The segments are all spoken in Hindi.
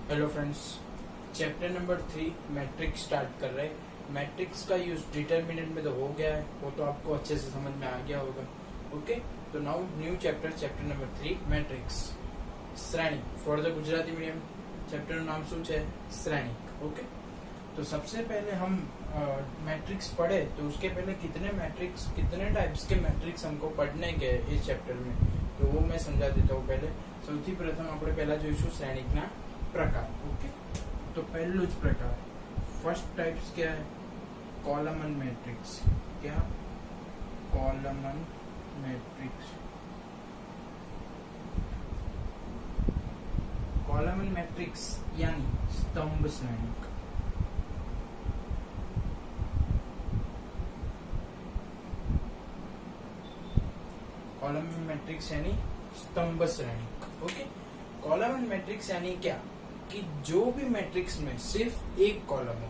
Hello friends, chapter number 3 matrix start कर रहे हैं। मैट्रिक्स का यूज डिटरमिनेंट में तो हो गया है, वो तो आपको अच्छे से समझ में आ गया होगा। ओके, तो now new chapter number 3 matrix श्रेणी for the Gujarati medium. Chapter नाम શું છે? श्रेणी। ओके, तो सबसे पहले हम मैट्रिक्स पढ़े तो उसके पहले कितने टाइप्स के मैट्रिक्स हमको पढ़ने के इस चैप्टर में, तो वो मैं समझा देता हूँ। पहले સૌથી પ્રથમ આપણે પહેલા જોઈશું શ્રેણિકના प्रकार। ओके, तो पहलू ज प्रकार फर्स्ट टाइप्स क्या है? Column matrix. क्या? Column matrix. कॉलमन मैट्रिक्स यानी स्तंभ श्रेणिक। कॉलमन मैट्रिक्स यानी स्तंभ श्रेणिक। ओके, कॉलमन मैट्रिक्स यानी क्या कि जो भी मैट्रिक्स में सिर्फ एक कॉलम हो,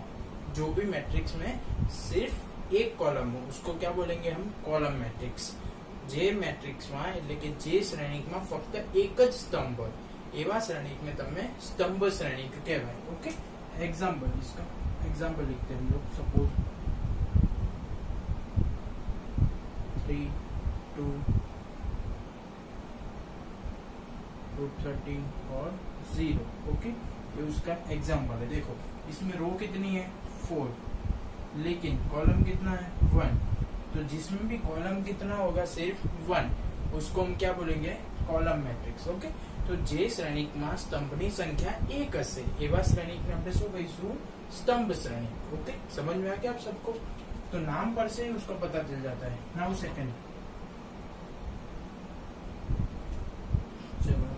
जो भी मैट्रिक्स में सिर्फ एक कॉलम हो उसको क्या बोलेंगे हम? Column matrix. जे मैट्रिक्स में એટલે કે જે શ્રેણિક માં ફક્ત એક જ સ્તંભ હોય એવા શ્રેણિક में તમે स्तंभ श्रेणिक કહેવાય। ओके, एग्जांपल, इसका एग्जांपल लिखते हैं हम लोग। सपोज 3 2 √13 और 0। ओके, ये उसका एग्जाम्पल है। देखो इसमें रो कितनी है? 4, लेकिन कॉलम कितना है? 1। तो जिसमें भी कॉलम कितना होगा? सिर्फ 1, उसको हम क्या बोलेंगे? Column matrix. ओके, तो जे श्रेणिक में स्तंभनी संख्या 1 हशे एवा श्रेणिक ने આપણે શું કહીશું? स्तंभ श्रेणिक। ओके, समझ में आ गया आप सबको? तो नाम पर से ही उसको पता चल जाता है। Now second,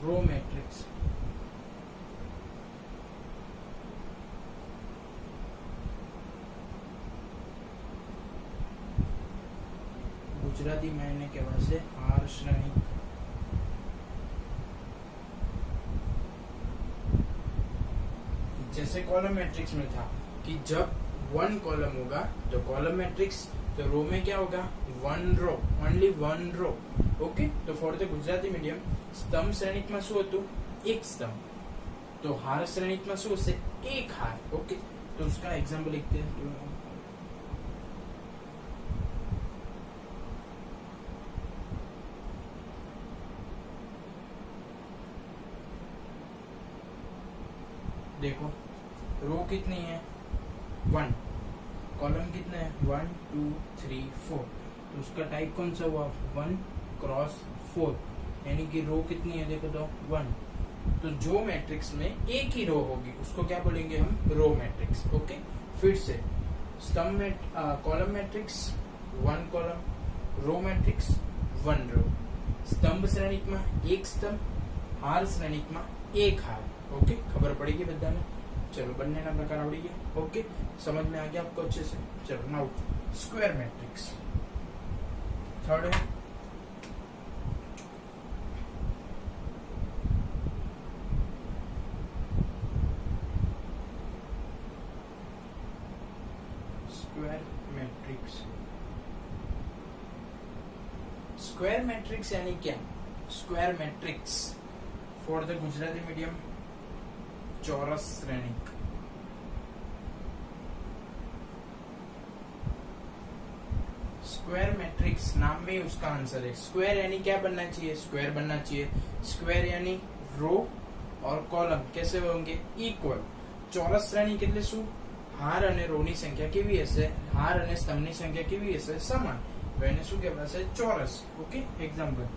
row matrix. Gujarati में એને કહેવાશે હાર શ્રેણિક। जैसे कॉलम मैट्रिक्स में था कि जब 1 कॉलम होगा तो कॉलम मैट्रिक्स, तो रो में क्या होगा? 1 रो, ओनली 1 रो। ओके, तो फॉर द गुजराती मीडियम स्तंभ श्रेणिक में શું હતું? एक स्तंभ। तो हार श्रेणिक में શું હશે? एक हार। ओके, तो उसका एग्जांपल लिखते हैं। देखो रो कितनी है? 1, कॉलम कितने हैं? 1 2 3 4। तो उसका टाइप कौन सा हुआ? 1 क्रॉस 4, यानी कि रो कितनी है? देखो तो 1। तो जो मैट्रिक्स में एक ही रो होगी उसको क्या बोलेंगे हम? Row matrix. ओके, फिर से स्तंभ column matrix 1 column, row matrix 1 row. स्तंभ श्रेणिक में एक स्तंभ, हार श्रेणिक में एक हार। ओके, खबर पड़ेगी बधाने? चलो, बनने ना प्रकार आवड़ी गया। ओके, समझ में आ गया आपको अच्छे से? चलो नाउ स्क्वायर मैट्रिक्स थर्ड है। Square matrix. स्क्वायर मैट्रिक्स यानी क्या? Square matrix for the Gujarati medium चौरस श्रेणिक। स्क्वायर मैट्रिक्स नाम में उसका आंसर है। स्क्वायर यानी क्या बनना चाहिए? स्क्वायर बनना चाहिए। स्क्वायर यानी रो और कॉलम कैसे होंगे? इक्वल। चौरस श्रेणी એટલે શું? હાર અને રોની સંખ્યા કેવી હશે? હાર અને સ્તંભની સંખ્યા કેવી હશે? સમાન। તો એને શું કહેવાશે? ચોરસ। ઓકે, એક્ઝામ્પલ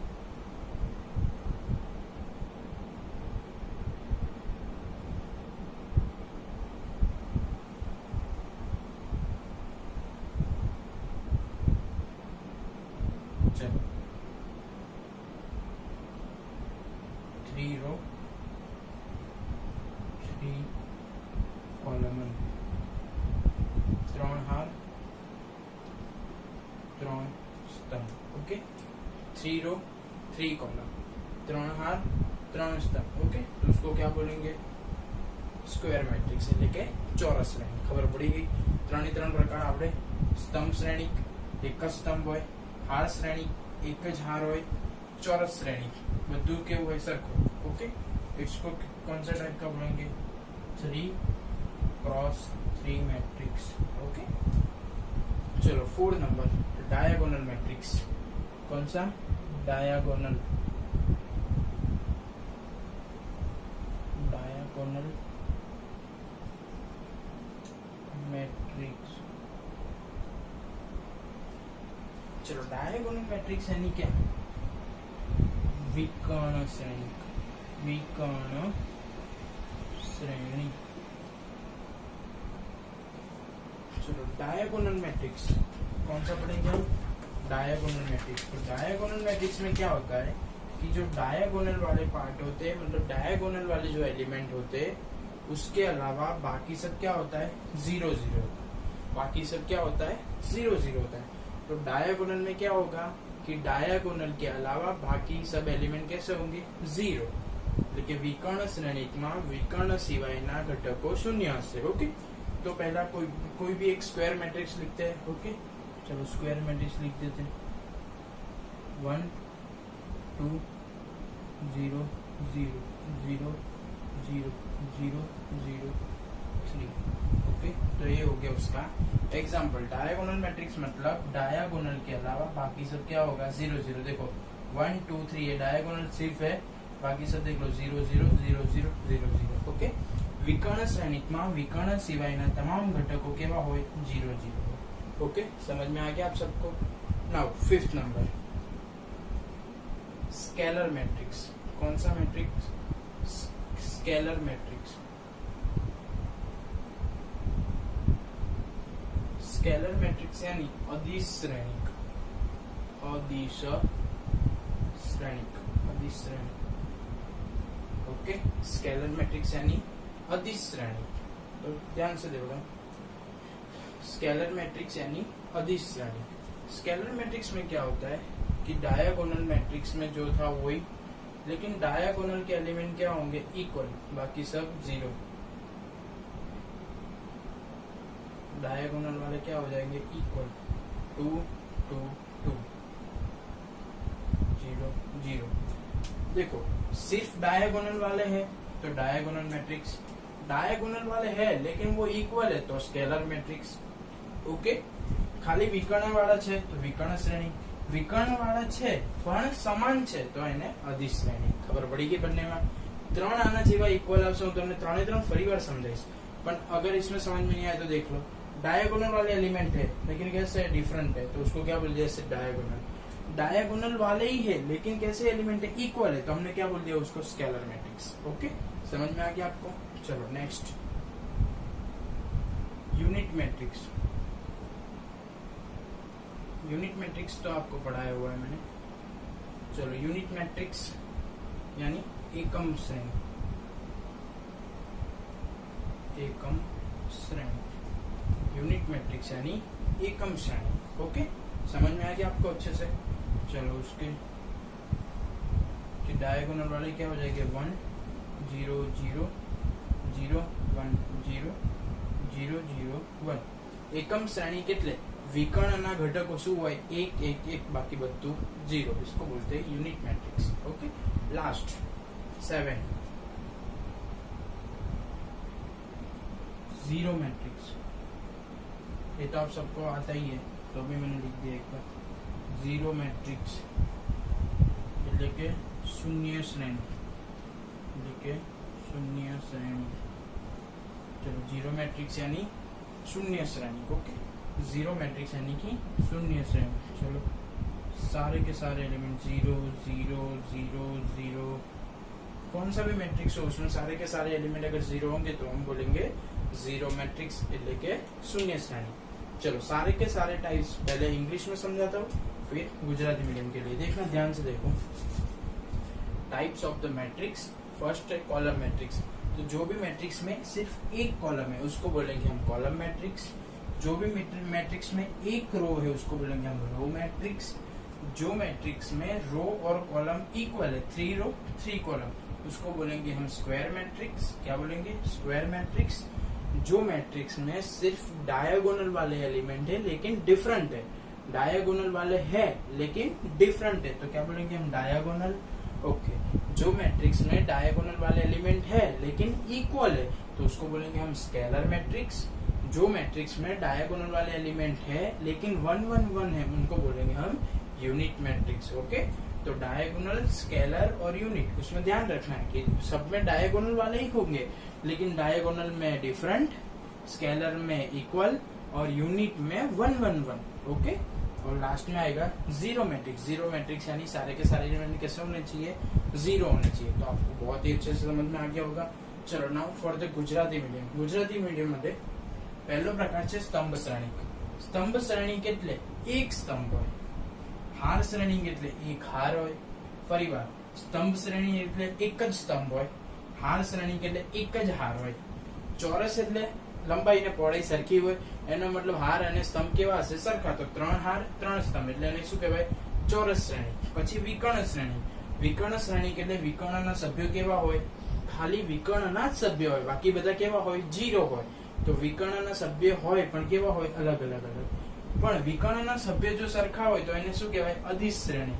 चलो 3 रो 3 कॉलम, 3 हार 3 स्तंभ। ओके, 3 रो 3 कॉलम, 3 हार 3 स्तंभ। ओके, तो उसको क्या बोलेंगे? स्क्वायर मैट्रिक्स એટલે કે ચોરસ શ્રેણી। ખબર પડી ગઈ? 3 પ્રકાર આપણે स्तंभ શ્રેણિક એક જ સ્તંભ હોય, हार श्रेणी एक ज हार होय, चौरस श्रेणी બધું કેવું હોય? સરખું। ओके, इसको कौन सा टाइप का बोलेंगे? 3 क्रॉस 3 मैट्रिक्स। ओके, चलो 4 नंबर डायगोनल मैट्रिक्स। कौन सा? Diagonal matrix. चलो डायगोनल मैट्रिक्स यानी क्या? विकर्ण श्रेणी, विकर्ण श्रेणी। चलो डायगोनल मैट्रिक्स कौन सा पढ़ेंगे हम? Diagonal matrix. तो डायगोनल मैट्रिक्स में क्या होता है कि जो डायगोनल वाले पार्ट होते हैं, मतलब डायगोनल वाले जो एलिमेंट होते हैं, उसके अलावा बाकी सब क्या होता है? 0 0। बाकी सब क्या होता है? 0 0 होता है। तो डायगोनल में क्या होगा कि डायगोनल के अलावा बाकी सब एलिमेंट कैसे होंगे? 0। लेकिन विकर्ण श्रेणीમાં विकर्ण सिवायના घटको शून्य હશે। ओके, तो पहला कोई भी एक स्क्वायर मैट्रिक्स लिखते हैं। ओके, चलो स्क्वायर मैट्रिक्स लिख देते हैं। 1 2 0 0 0 0 0 0 3। ओके, तो ये हो गया उसका एग्जाम्पल। डायगोनल मैट्रिक्स मतलब डायगोनल के अलावा बाकी सब क्या होगा? 0 0। देखो 1 2 3 ये डायगोनल सिर्फ है, बाकी सब देख लो 0 0 0 0 0 0। ओके, विकर्ण श्रेणीમાં विकर्ण सिवायના તમામ ઘટકો કેવા હોય? 0 0। ओके, समझ में आ गया आप सबको? Now 5th number scalar matrix. कौन सा matrix? Scalar matrix. Scalar matrix यानी अदिश श्रेणिक, अदिश श्रेणिक, अदिश श्रेणिक। ओके, स्केलर मैट्रिक्स यानी अदिश श्रेणिक। तो ध्यान से देखो, स्केलर मैट्रिक्स यानी अदिश श्रेणिक। स्केलर मैट्रिक्स में क्या होता है कि डायगोनल मैट्रिक्स में जो था वही, लेकिन डायगोनल के एलिमेंट क्या होंगे? इक्वल, बाकी सब 0। डायगोनल वाले क्या हो जाएंगे? इक्वल। 2 2 2 0 0। देखो सिर्फ डायगोनल वाले हैं तो डायगोनल मैट्रिक्स, डायगोनल वाले हैं लेकिन वो इक्वल है तो स्केलर मैट्रिक्स। ओके, खाली विकर्ण वाला छे तो विकर्ण श्रेणी, विकर्ण वाला छे पण समान छे तो એને અદિશ શ્રેણી। ખબર પડી ગઈ બંનેમાં? 3 આના જેવા इक्वल આવશે, હું તમને 3 ફરી વાર સમજાઈશ। पर अगर इसमें समझ में नहीं आया तो देख लो, डायगोनल वाले एलिमेंट है लेकिन कैसे डिफरेंट है, तो उसको क्या बोल दिया? जैसे डायगोनल, डायगोनल वाले ही है लेकिन कैसे एलिमेंट है? इक्वल है, तो हमने क्या बोल दिया? उसको स्केलर मैट्रिक्स। ओके, समझ में आ गया आपको? चलो next, unit matrix. Unit matrix तो आपको पढ़ाया हुआ है मैंने। चलो यूनिट मैट्रिक्स यानी एकम श्रेणी, एकम श्रेणी। यूनिट मैट्रिक्स यानी एकम श्रेणी। ओके, समझ में आ गया आपको अच्छे से? चलो उसके डायगोनल वाले क्या हो जाएंगे? 1 0 0 0 1 0 0 0 1। एकम श्रेणी કેટલે? વિકર્ણના ઘટકો શું હોય? 1 1 1, બાકી બધું 0। इसको बोलते हैं unit matrix. Okay, last 7 zero matrix. ये तो आप सबको आता ही है, तो भी मैंने लिख दिया एक बार। जीरो मैट्रिक्स એટલે કે शून्य श्रेणी, એટલે કે शून्य श्रेणी। चलो जीरो मैट्रिक्स यानी शून्य श्रेणी। ओके, जीरो मैट्रिक्स यानी कि शून्य श्रेणी। चलो सारे के सारे एलिमेंट 0 0 0 0, कौन सा भी मैट्रिक्स हो उसमें सारे के सारे एलिमेंट अगर 0 होंगे तो हम बोलेंगे जीरो मैट्रिक्स એટલે કે शून्य श्रेणी। चलो सारे के सारे टाइप्स पहले इंग्लिश में समझाता हूँ, फिर गुजराती मीडियम के लिए देखना, ध्यान से देखो। Types of the matrix. First है कॉलम मैट्रिक्स। तो जो भी मैट्रिक्स में सिर्फ एक कॉलम है उसको बोलेंगे हम कॉलम मैट्रिक्स। जो भी मैट्रिक्स में एक रो है उसको बोलेंगे हम रो मैट्रिक्स। जो मैट्रिक्स में रो और कॉलम इक्वल है, 3 रो 3 कॉलम, उसको बोलेंगे हम स्क्वायर मैट्रिक्स। क्या बोलेंगे? Square matrix. जो मैट्रिक्स में सिर्फ डायगोनल वाले एलिमेंट है लेकिन डिफरेंट है, डायगोनल वाले है लेकिन डिफरेंट है, तो क्या बोलेंगे हम? डायगोनल। ओके, जो मैट्रिक्स में डायगोनल वाले एलिमेंट है लेकिन इक्वल है तो उसको बोलेंगे हम स्केलर मैट्रिक्स। जो मैट्रिक्स में डायगोनल वाले एलिमेंट है लेकिन 1 1 1 है उनको बोलेंगे हम यूनिट मैट्रिक्स। ओके, तो डायगोनल, स्केलर और यूनिट, उसमें ध्यान रखना है कि सब में डायगोनल वाले ही होंगे लेकिन डायगोनल में डिफरेंट, स्केलर में इक्वल और यूनिट में 1 1 1। ओके, और लास्ट में आएगा जीरो मैट्रिक्स। जीरो मैट्रिक्स यानी सारे के सारे एलिमेंट कैसे होने चाहिए, जीरो होने चाहिए। तो आपको बहुत ही अच्छे से समझ में आ गया होगा। चलो now for the Gujarati medium. Gujarati medium मध्ये पहलो प्रकार है स्तंभ श्रेणी। स्तंभ श्रेणी केटले एक स्तंभ होय, हार श्रेणी केटले एक हार होय। फरीवार स्तंभ श्रेणी एटले एक ज स्तंभ होय, हार श्रेणी केटले एक ज हार होय। चौरस एटले लंबाई ने पહોળાઈ સરખી હોય, એનો મતલબ હાર અને સ્તંભ કેવા હશે, સરખા। તો 3 હાર 3 સ્તંભ એટલે એને શું કહેવાય, ચોરસ શ્રેણી। પછી વિકર્ણ શ્રેણી। વિકર્ણ શ્રેણી એટલે વિકર્ણના સભ્યો કેવા હોય, ખાલી વિકર્ણના જ સભ્ય હોય, બાકી બધા કેવા હોય, જીરો હોય। તો વિકર્ણના સભ્ય હોય પણ કેવા હોય, અલગ અલગ અલગ। પણ વિકર્ણના સભ્ય જો સરખા હોય તો એને શું કહેવાય, અદિશ શ્રેણી।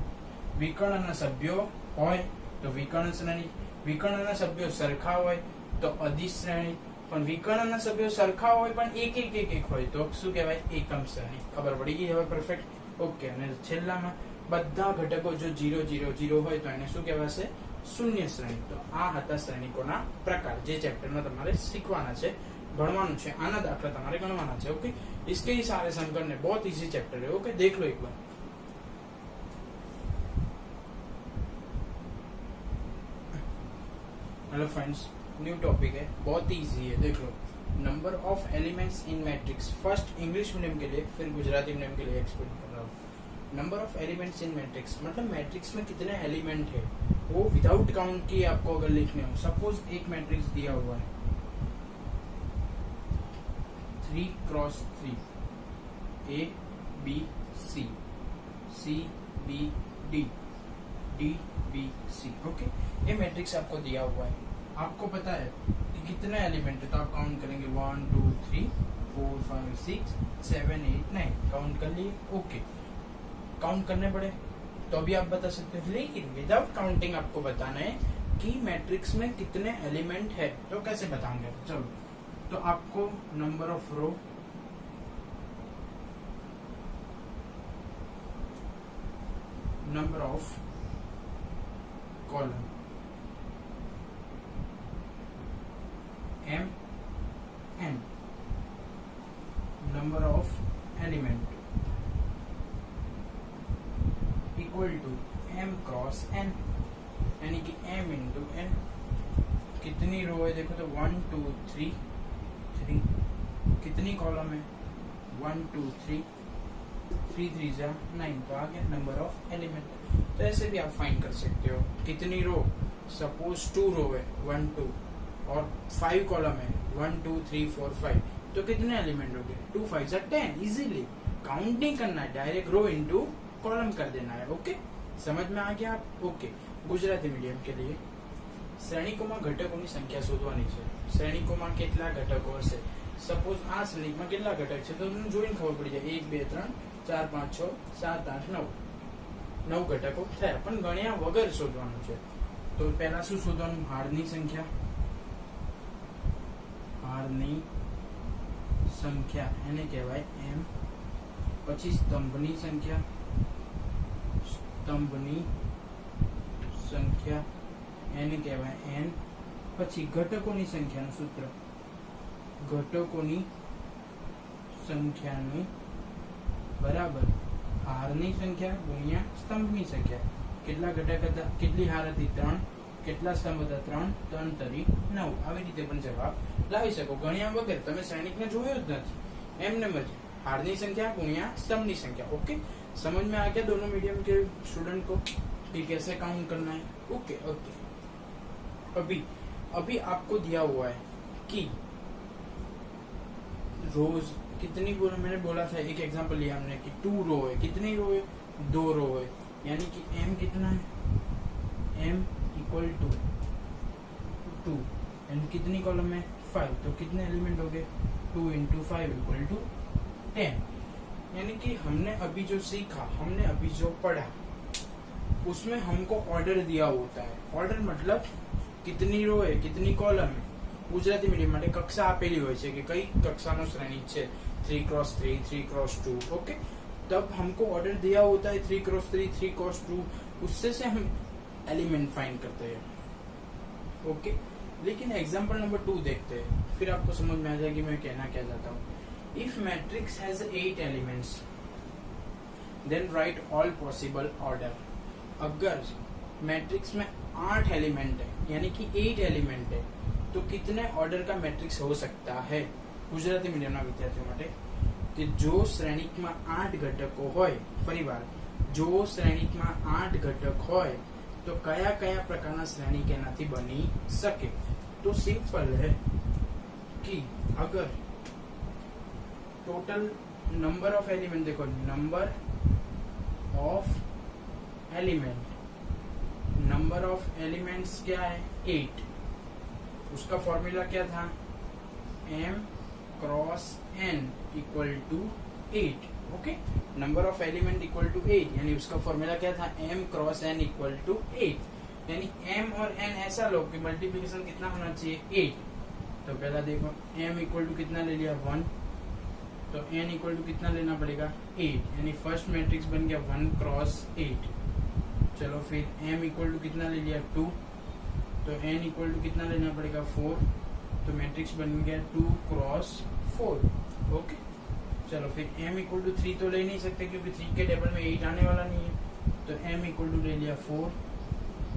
વિકર્ણના સભ્યો હોય તો વિકર્ણ શ્રેણી, વિકર્ણના સભ્યો સરખા હોય તો અદિશ શ્રેણી। પણ વિકર્ણના સભ્યો સરખા હોય પણ એક એક એક એક હોય તો શું કહેવાય, એકમ શ્રેણી। ખબર પડી ગઈ હવે પરફેક્ટ? ઓકે, અને છેલ્લામાં બધા ઘટકો જો 0 0 0 હોય તો એને શું કહેવાશે, શૂન્ય શ્રેણી। તો આ હતા શ્રેણીકોના પ્રકાર, જે ચેપ્ટરમાં તમારે શીખવાના છે, ભણવાનું છે। આના દાખલા તમારે ગણવાના છે। ओके, इसके ही सारे सम करने, बहुत इजी चैप्टर है। ओके, देख लो एक बार। हेलो फ्रेंड्स, न्यू टॉपिक है, बहुत ही इजी है, देख लो। Number of elements in matrix, first English medium के लिए, फिर गुजराती मीडियम के लिए एक्सप्लेन कर रहा हूँ। Number of elements in matrix मतलब मैट्रिक्स में कितने एलिमेंट है वो विदाउट काउंट किए आपको अगर लिखने हो। सपोज एक मैट्रिक्स दिया हुआ है 3 cross 3, A B C, C B D, D B C। Okay, ये मैट्रिक्स आपको दिया हुआ है, आपको पता है कि कितने एलिमेंट है तो आप काउंट करेंगे 1 2 3 4 5 6 7 8 9, काउंट कर लिए। ओके, काउंट करने पड़े तो अभी आप बता सकते हो, लेकिन विदाउट काउंटिंग आपको बताना है कि मैट्रिक्स में कितने एलिमेंट है। तो कैसे बताएंगे, चलो। तो आपको number of row, number of column M N, number of element equal to M cross N, यानी कि M इंटू N। कितनी रो है देखो तो 1 2 3 3, कितनी कॉलम है 1 2 3 3 3 जा 9, तो आ गया नंबर ऑफ एलिमेंट। तो ऐसे भी आप फाइंड कर सकते हो कितनी रो, सपोज 2 रो है 1 2 और 5 कॉलम है 1 2 3 4 5, तो कितने एलिमेंट हो गए, 2 5 जा 10। इजीली काउंट नहीं करना है, डायरेक्ट रो इनटू कॉलम कर देना है। ओके, समझ में आ गया आप? ओके, गुजराती मीडियम के लिए શ્રેણીકોમાં ઘટકોની સંખ્યા શોધવાની છે। શ્રેણીકોમાં કેટલા ઘટકો હશે, સપોઝ આ શ્રેણીમાં કેટલા ઘટક છે તો તમને જોઈને ખબર પડી જાય, 1 2 3 4 5 6 7 8 9, 9 ઘટકો થયા, પણ ગણ્યા વગર શોધવાનું છે। તો પહેલા શું શોધવાનું, હારની સંખ્યા, હારની સંખ્યા એને કહેવાય m, પછી સ્તંભની સંખ્યા, સ્તંભની સંખ્યા એને કહેવાય n, પછી ઘટકોની સંખ્યાનું સૂત્ર, ઘટકોની સંખ્યાનું બરાબર હારની સંખ્યા ગુણ્યા સ્તંભની સંખ્યા। કેટલા ઘટક હતા, કેટલી હાર હતી 3, કેટલા સ્તંભ હતા 3, 3 તરી 9। આવી રીતે પણ જવાબ લાવી શકો ગણ્યા વગર। તમે સૈનિકને જોયો જ નથી, એમને જ हारनी संख्या गुणिया स्तंभनी संख्या। ओके, समझ में आ गया दोनों मीडियम के स्टूडेंट को कि कैसे काउंट करना है। ओके ओके, अभी आपको दिया हुआ है कि रोज कितनी मैंने बोला था, एक एग्जांपल लिया हमने कि 2 रो है, कितनी रो है 2 रो है, यानी कि m कितना है, m इक्वल टू 2 एंड कितनी कॉलम है 5, तो कितने एलिमेंट हो गए 2 इंटू 5 इक्वल टू 10। यानी कि हमने अभी जो सीखा, हमने अभी जो पढ़ा उसमें हमको ऑर्डर दिया होता है। ऑर्डर मतलब कितनी रो है, कितनी कॉलम है। गुजराती मीडियम માટે કક્ષા આપેલી હોય છે કે કઈ કક્ષાનો શ્રેણી છે 3x3, 3x2, ओके। तब हमको ऑर्डर दिया होता है 3x3, 3x2, उससे से हम एलिमेंट फाइंड करते हैं, ओके। लेकिन एग्जांपल नंबर 2 देखते हैं, फिर आपको समझ में आ जाएगी मैं कहना क्या चाहता हूँ। If matrix has 8 elements then write all possible order. अगर मैट्रिक्स में 8 एलिमेंट है यानी कि 8 एलिमेंट है तो कितने ऑर्डर का मैट्रिक्स हो सकता है। गुजराती मीडियम विद्यार्थियों માટે कि जो श्रेणिक में 8 घटको होय, फरीवार जो श्रेणिक में 8 घटक होय तो कया कया प्रकारना श्रेणिक एनाथी बनी सके। तो सिंपल है कि अगर टोटल नंबर ऑफ एलिमेंट देखो, number of element, number of elements क्या है 8, उसका फॉर्मूला क्या था m cross n equal to 8, okay. Number of element equal to 8 यानी उसका फॉर्मूला क्या था m cross n equal to 8, यानी m और n ऐसा लो कि मल्टीप्लिकेशन कितना होना चाहिए 8। तो पहला देखो m इक्वल टू कितना ले लिया 1, तो n इक्वल टू कितना लेना पड़ेगा 8, यानी फर्स्ट मैट्रिक्स बन गया 1 क्रॉस 8। चलो फिर m इक्वल टू कितना ले लिया 2, तो n इक्वल टू कितना लेना पड़ेगा 4, तो मैट्रिक्स बन गया 2 क्रॉस 4, ओके। चलो फिर m इक्वल टू 3 तो ले नहीं सकते क्योंकि 3 के टेबल में 8 आने वाला नहीं है, तो m इक्वल टू ले लिया 4,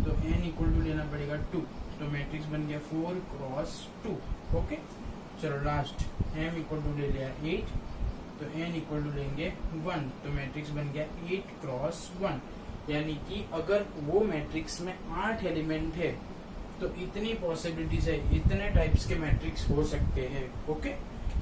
तो n इक्वल टू लेना पड़ेगा 2, तो मैट्रिक्स बन गया 4 क्रॉस 2, ओके। चलो लास्ट m इक्वल टू ले लिया 8, तो n इक्वल टू लेंगे 1, तो मैट्रिक्स बन गया 8 क्रॉस 1। यानी कि अगर वो मैट्रिक्स में 8 एलिमेंट है तो इतनी पॉसिबिलिटीज है, इतने टाइप्स के मैट्रिक्स हो सकते हैं, ओके।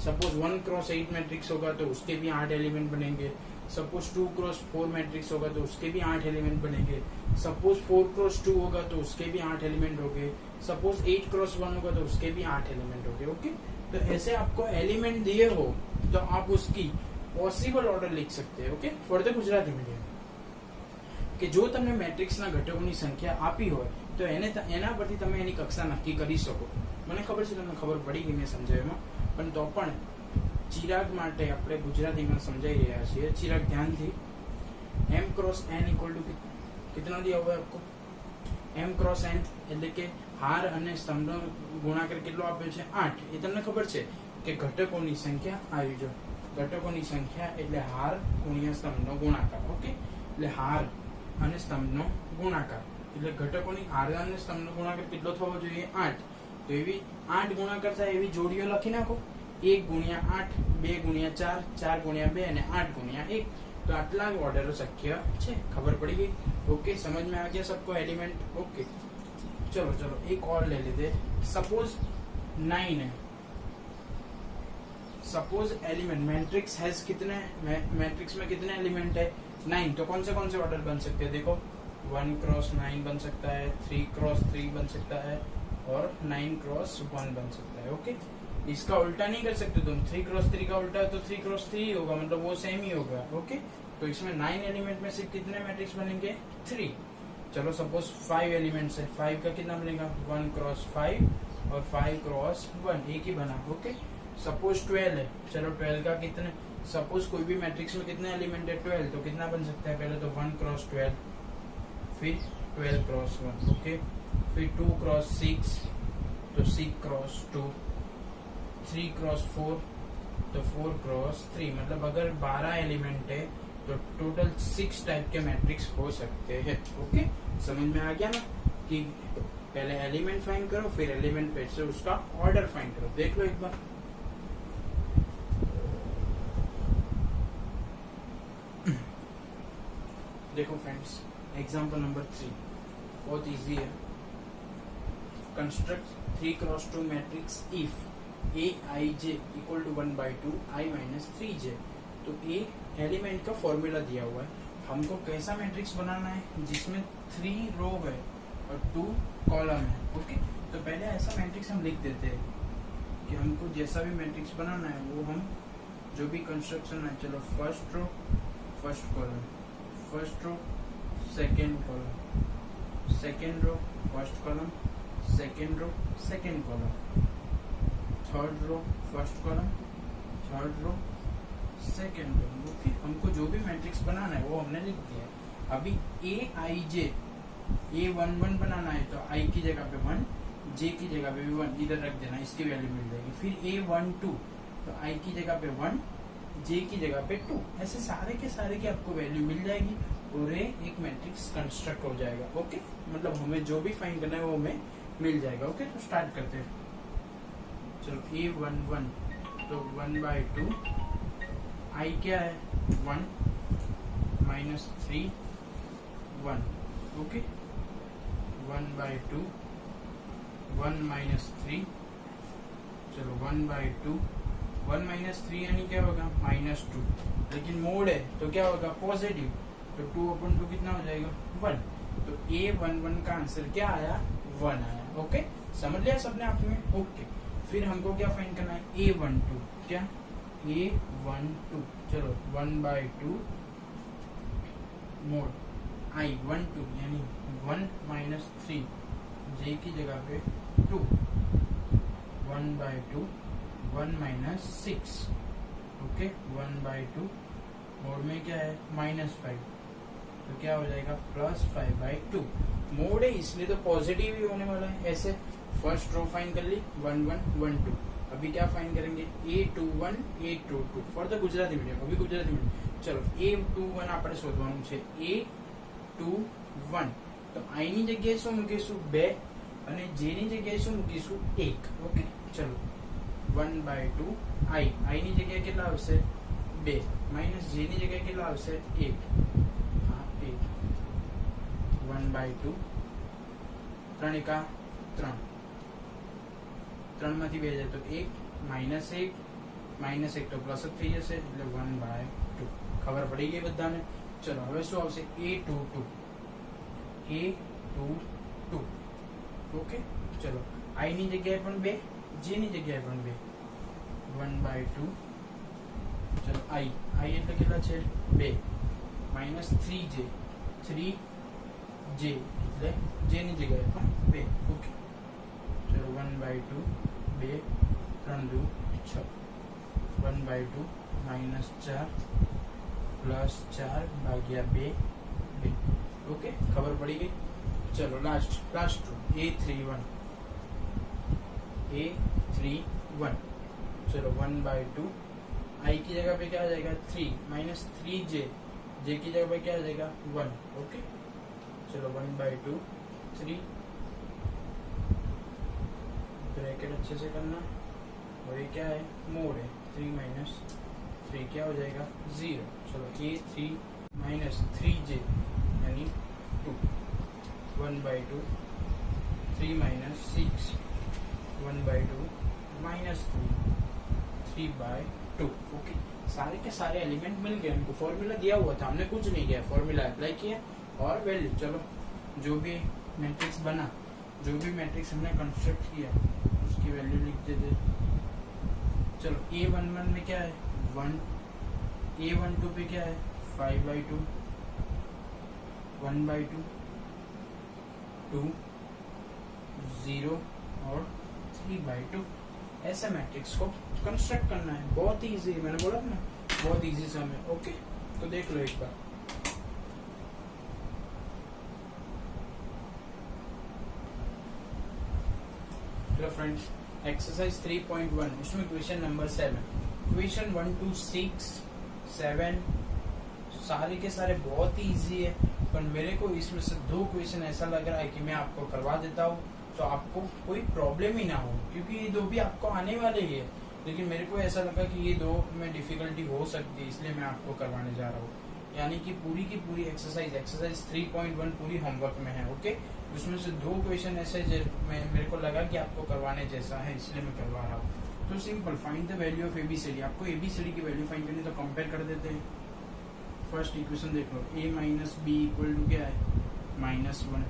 सपोज 1 क्रॉस 8 मैट्रिक्स होगा तो उसके भी 8 एलिमेंट बनेंगे। सपोज 2 क्रॉस 4 मैट्रिक्स होगा तो उसके भी 8 एलिमेंट बनेंगे। सपोज 4 क्रॉस 2 होगा तो उसके भी 8 एलिमेंट होंगे। सपोज 8 क्रॉस 1 होगा तो उसके भी 8 एलिमेंट होंगे, ओके। तो ऐसे आपको एलिमेंट दिए हो तो आप उसकी पॉसिबल ऑर्डर लिख सकते हैं, okay, for the Gujarati medium. કે જો તમને મેટ્રિક્સના ઘટકોની સંખ્યા આપી હોય તો એના પરથી તમે એની કક્ષા નક્કી કરી શકો। મને ખબર છે તમને ખબર પડી ગઈ મેં સમજાવ્યામાં, પણ તો પણ ચિરાગ માટે આપણે ગુજરાતીમાં સમજાઈ રહ્યા છીએ। ચિરાગ ध्यानથી m cross n equal to कितना दिया हुआ है आपको m क्रॉस n એટલે કે હાર અને સ્તંભનો ગુણાકાર કેટલો આપ્યો છે 8। એ તમને ખબર છે કે ઘટકોની સંખ્યા આવી જો ઘટકોની સંખ્યા એટલે હાર ગુણ્યા સ્તંભનો ગુણાકાર, ઓકે। એટલે હાર અને સ્તંભનો ગુણાકાર એટલે ઘટકોની હાર અને સ્તંભનો ગુણાકાર કેટલો થવો જોઈએ 8। તો એવી 8 ગુણાકાર થાય એવી જોડીઓ લખી નાખો, 1 ગુણ્યા 8, 2 ગુણ્યા 4, 4 ગુણ્યા 2 અને 8 गुणिया 1। तो आटला ऑर्डर शक्य है। खबर पड़ी गई, ओके। समझ में आ गया सबको एलिमेंट, ओके। चलो चलो एक और ले लेते। सपोज 9 है, सपोज एलिमेंट मैट्रिक्स हैज कितने, मैट्रिक्स में कितने एलिमेंट है 9। तो कौन से ऑर्डर बन सकते हैं देखो 1 क्रॉस 9 बन सकता है, 3 क्रॉस 3 बन सकता है और 9 क्रॉस 1 बन सकता है, ओके। इसका उल्टा नहीं कर सकते तुम, 3 क्रॉस 3 का उल्टा तो 3 क्रॉस 3 ही होगा, मतलब वो सेम ही होगा, ओके। तो इसमें 9 एलिमेंट में सिर्फ कितने मैट्रिक्स बनेंगे 3। चलो सपोज 5 एलिमेंट्स है, 5 का कितना बनेगा 1 क्रॉस 5 और 5 क्रॉस 1, एक ही बना, ओके। सपोज 12 है, चलो 12 का कितने, सपोज कोई भी मैट्रिक्स में कितने एलिमेंट है 12, तो कितना बन सकता है पहले तो 1 क्रॉस 12, फिर 12 क्रॉस 1, ओके। फिर 2 क्रॉस 6 तो 6 क्रॉस 2, 3 क्रॉस 4 तो 4 क्रॉस 3, मतलब अगर 12 एलिमेंट है तो टोटल 6 टाइप के मैट्रिक्स हो सकते हैं, ओके। समझ में आ गया ना कि पहले एलिमेंट फाइंड करो फिर एलिमेंट पे से उसका ऑर्डर फाइंड करो। देख लो एक बार, देखो फ्रेंड्स एग्जांपल नंबर 3 बहुत इजी है। Construct 3 cross 2 matrix if a i j equal to 1/2 i minus 3j। तो ए एलिमेंट का फॉर्मूला दिया हुआ है, हमको कैसा मैट्रिक्स बनाना है जिसमें 3 रो है और 2 कॉलम है, ओके। तो पहले ऐसा मैट्रिक्स हम लिख देते हैं कि हमको जैसा भी मैट्रिक्स बनाना है वो हम जो भी कंस्ट्रक्शन है, चलो first row first column, first row second column, second row first column, second row second column, third row first column, third row second row. Okay, हमको जो भी मैट्रिक्स बनाना है वो हमने लिख दिया। अभी ए आई जे A11 बनाना है तो आई की जगह पे 1, जे की जगह पे भी 1 इधर रख देना, इसकी वैल्यू मिल जाएगी। फिर A12 तो आई की जगह पे 1, जे की जगह पे 2, ऐसे सारे के सारे की आपको वैल्यू मिल जाएगी और एक मैट्रिक्स कंस्ट्रक्ट हो जाएगा। ओके, मतलब हमें जो भी फाइंड करना है वो हमें मिल जाएगा। ओके, तो स्टार्ट करते हैं। चलो A11 तो 1/2, आई क्या है 1 -3 1। ओके, 1/2 1 -3, चलो 1/2 1 -3 यानी क्या होगा -2, लेकिन मोड है तो क्या होगा पॉजिटिव, तो 2/2 कितना हो जाएगा 1। तो A11 का आंसर क्या आया 1 आया। ओके, समझ लिया सबने आपने। ओके, फिर हमको क्या फाइंड करना है A12, क्या A12, चलो 1/2 मोड I12 यानी 1 -3, जे की जगह पे 2, 1/2 1 -6। ओके, 1/2 मोड में क्या है -5, तो क्या हो जाएगा +5/2। मोड है इसलिए तो पॉजिटिव ही होने वाला है। ऐसे फर्स्ट रो फाइंड कर ली 1 1 1 2। अभी क्या फाइंड करेंगे A21 A22 for the Gujarati medium. अभी गुजराती मीडियम, चलो A21 આપણે શોધવાનું છે A21 તો I ની જગ્યાએ શું મૂકીશું 2 અને J ની જગ્યાએ શું મૂકીશું 1। ઓકે, ચલો 1/2 I ની જગ્યાએ કેટલા આવશે 2 માઈનસ J ની જગ્યાએ કેટલા આવશે 1। હા 1 1/2 3 એકા 3, 3 માંથી 2 જાય તો 1 -1 તો પ્લસ જ થઈ જશે એટલે 1/2। ખબર પડી ગઈ બધાને। ચલો હવે શું આવશે A22 ઓકે, ચલો I ની જગ્યાએ પણ 2, J ની જગ્યાએ પણ 2, 1/2। ચલો I એટલે કેટલા છે 2 -3J 3J એટલે J ની જગ્યાએ પણ 2। ઓકે, चलो 1/2 2 3 2 6, 1/2 -4 +4 भाग्या 2 2। ओके, खबर पड़ी गई। चलो लास्ट A31 चलो 1/2 I की जगह पे क्या आ जाएगा 3 -3J, J की जगह पे क्या आ जाएगा 1। ओके, चलो 1/2 3, ब्रैकेट अच्छे से करना, और ये क्या है मोड है 3 -3 क्या हो जाएगा 0। चलो A3 -3J यानी 2, 1/2 3 -6 1/2 -3 ओके, सारे के सारे एलिमेंट मिल गए हमको। फॉर्मूला दिया हुआ था, हमने कुछ नहीं किया, फॉर्मूला अप्लाई किया और वैल्यू। चलो जो भी मैट्रिक्स बना, जो भी मैट्रिक्स हमने कंस्ट्रक्ट किया उसकी वैल्यू लिख देते। चलो A11 में क्या है 1, A12 पे क्या है 5/2 1/2 2 0 और 3/2। ऐसे मैट्रिक्स को कंस्ट्रक्ट करना है, बहुत ही इजी। मैंने बोला ना बहुत इजी सम है। ओके, तो देख लो एक बार। चलो फ्रेंड्स, एक्सरसाइज 3.1 इसमें क्वेश्चन नंबर 7, क्वेश्चन 1 to 6 7 सारे के सारे बहुत ही इजी है, पर मेरे को इसमें से 2 क्वेश्चन ऐसा लग रहा है कि मैं आपको करवा देता हूँ तो आपको कोई प्रॉब्लम ही ना हो, क्योंकि ये 2 भी आपको आने वाले ही है। लेकिन मेरे को ऐसा लगा कि ये 2 में डिफिकल्टी हो सकती है, इसलिए मैं आपको करवाने जा रहा हूँ। यानी कि पूरी की पूरी एक्सरसाइज 3.1 पूरी होमवर्क में है। ओके, उसमें से 2 क्वेश्चन ऐसे मेरे को लगा कि आपको करवाने जैसा है, इसलिए मैं करवा रहा हूँ। तो simple, find the value of ABCD। आपको ABCD की वैल्यू फाइंड करनी, तो कंपेयर कर देते हैं। फर्स्ट इक्वेशन देख लो, A - B इक्वल टू क्या है -1।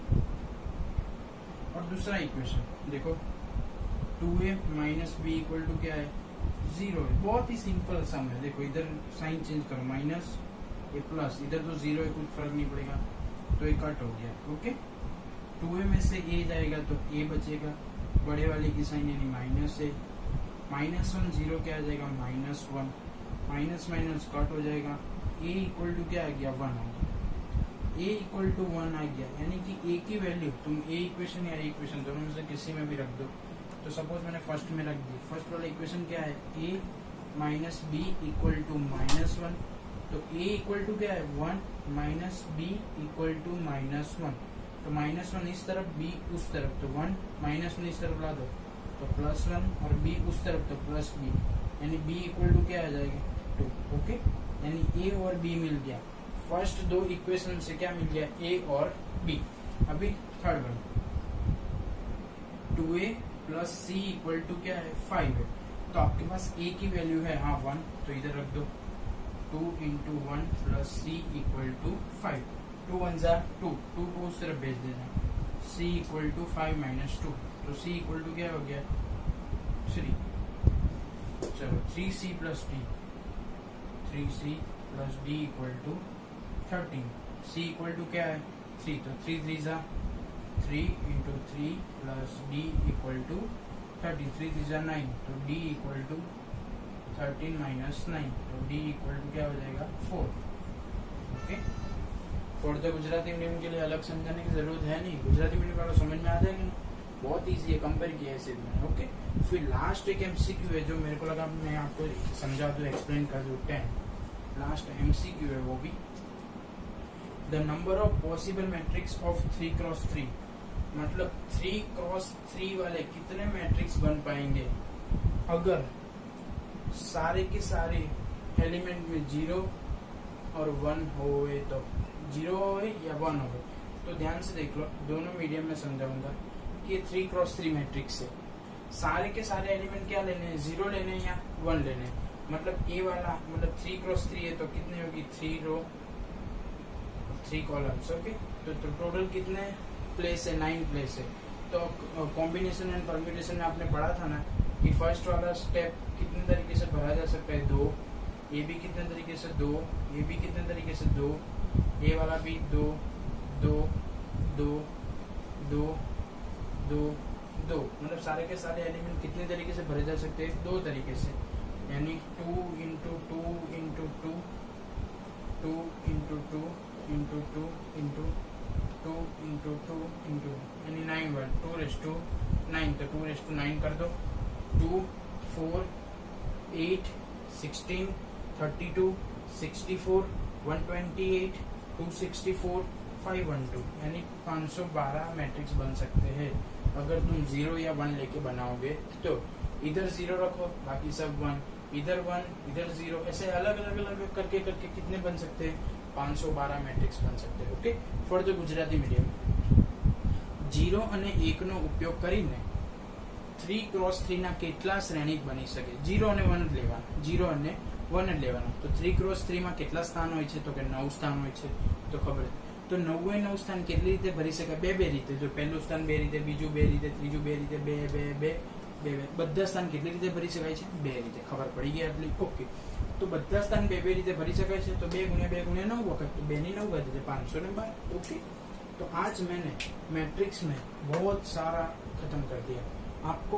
और दूसरा इक्वेशन देखो 2A - B इक्वल टू क्या है 0 है। बहुत ही सिंपल सम है। देखो इधर साइन चेंज करो, माइनस ये प्लस, इधर तो 0 है कुछ फर्क नहीं पड़ेगा। तो ये कट हो गया। ओके, 2a में से a जाएगा तो a बचेगा, बड़े वाले की साइन यानी माइनस a, -1 जीरो क्या आ जाएगा -1, माइनस माइनस कट हो जाएगा, a इक्वल टू क्या आ गया 1 आ गया, a इक्वल टू 1 आ गया, यानी कि a की वैल्यू तुम a इक्वेशन या a इक्वेशन दोनों में से किसी में भी रख दो। तो सपोज मैंने फर्स्ट में रख दी, फर्स्ट वाला इक्वेशन क्या है a minus b equal to -1, तो a इक्वल टू क्या है 1 माइनस बी इक्वल टू -1, तो -1 इस तरफ b उस तरफ, तो 1 -1 इस तरफ ला दो तो +1 और b उस तरफ तो +b, यानी b इक्वल टू क्या आ जाएगा 2। ओके, यानी a और b मिल गया, फर्स्ट दो इक्वेशन से क्या मिल गया a और b। अभी third one 2a plus c equal to क्या है 5 है, तो आपके पास a की वैल्यू है हाँ 1, तो इधर रख दो 2 into 1 plus c equal to 5, 2 1 जा 2, 2 को उस तरफ भेज देना, c इक्वल टू 5 माइनस 2, तो c इक्वल टू क्या हो गया 3। चलो 3c plus d, 3c plus d equal to 13, c equal to क्या है 3, तो 3 3 जा 3 into 3 plus d equal to 13, 3 3 जा 9, तो d इक्वल टू 13 माइनस 9, तो d इक्वल टू क्या हो जाएगा 4। Okay, for the Gujarati medium के लिए अलग समझाने की जरूरत है नहीं, गुजराती मीडियम वाला समझ में आ जाएगा ना, बहुत इजी है, कंपेयर किया है सिर्फ। ओके, फिर लास्ट एक एमसीक्यू है जो मेरे को लगा मैं आपको समझा दूं, एक्सप्लेन कर दूं। 10 लास्ट एमसीक्यू है वो भी, the number of possible matrix of 3x3, मतलब 3x3 वाले कितने मैट्रिक्स बन पाएंगे अगर सारे के सारे एलिमेंट में 0 और 1 होए, तो 0 होए या 1 होए। तो ध्यान से देख लो, दोनों मीडियम में समझाऊंगा कि 3x3 मैट्रिक्स है, सारे के सारे एलिमेंट क्या लेने हैं 0 लेने हैं या 1 लेने हैं, मतलब ए वाला मतलब 3x3 है तो कितनी होगी 3 रो 3 कॉलम्स। ओके, तो टोटल कितने प्लेस है 9 प्लेस है। तो कॉम्बिनेशन एंड परम्यूटेशन में आपने पढ़ा था ना कि फर्स्ट वाला स्टेप कितने तरीके से भरा जा सकता है 2, ये भी कितने तरीके से 2, ये भी कितने तरीके से 2, ये वाला भी 2 2 2 2 2 2, मतलब सारे के सारे एलिमेंट कितने तरीके से भरे जा सकते हैं 2 तरीके से, यानी 2 into 2 into 2 2 into 2 into 2 into 2 into 2 into, यानी 9 1 2 रेस टू 9, तो 2 रेस टू 9 कर दो, 2 4 8 16 32 64 128 264 512, यानी 512 मैट्रिक्स बन सकते हैं अगर तुम 0 या 1 लेके बनाओगे। तो इधर 0 रखो बाकी सब 1, इधर 1 इधर 0, ऐसे अलग अलग अलग करके करके कितने बन सकते हैं 512 मैट्रिक्स बन सकते हैं। Okay, for the Gujarati medium 0 અને 1 નો ઉપયોગ કરીને 3x3 ના કેટલા શ્રેણિક બની શકે, 0 અને 1 જ લેવાના, 0 અને 1 જ લેવાના। તો 3x3 માં કેટલા સ્થાન હોય છે તો કે 9 સ્થાન હોય છે, તો ખબર તો 9 સ્થાન કેટલી રીતે ભરી શકાય, બે રીતે, જો પહેલું સ્થાન બે રીતે, બીજું બે રીતે, ત્રીજું બે રીતે, બે બે બે બે બધા સ્થાન કેટલી રીતે ભરી શકાય છે બે રીતે, ખબર પડી ગઈ આટલી। ઓકે, तो બધા स्थान બે રીતે ભરી શકાય છે, तो 2 × 2 × 9 वक्त, तो 2 ની 9 वक्त 512। ओके, तो आज मैंने मैट्रिक्स में बहुत सारा खत्म कर दिया। आपको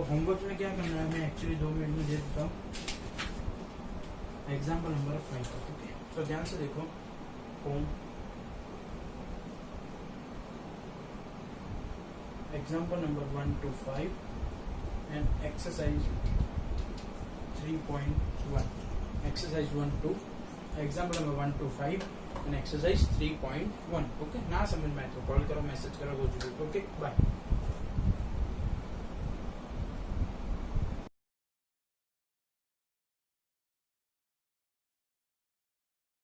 होमवर्क में क्या करना है मैं एक्चुअली 2 मिनट में दे देता हूँ, एग्जाम्पल नंबर 5। ओके, तो ध्यान से देखो, home example number 1 to 5 and exercise 3.1, exercise 1 to example number 1 to 5 and exercise 3.1। Okay, ना समझ में आए तो कॉल करो, मैसेज करो, ओके बाय।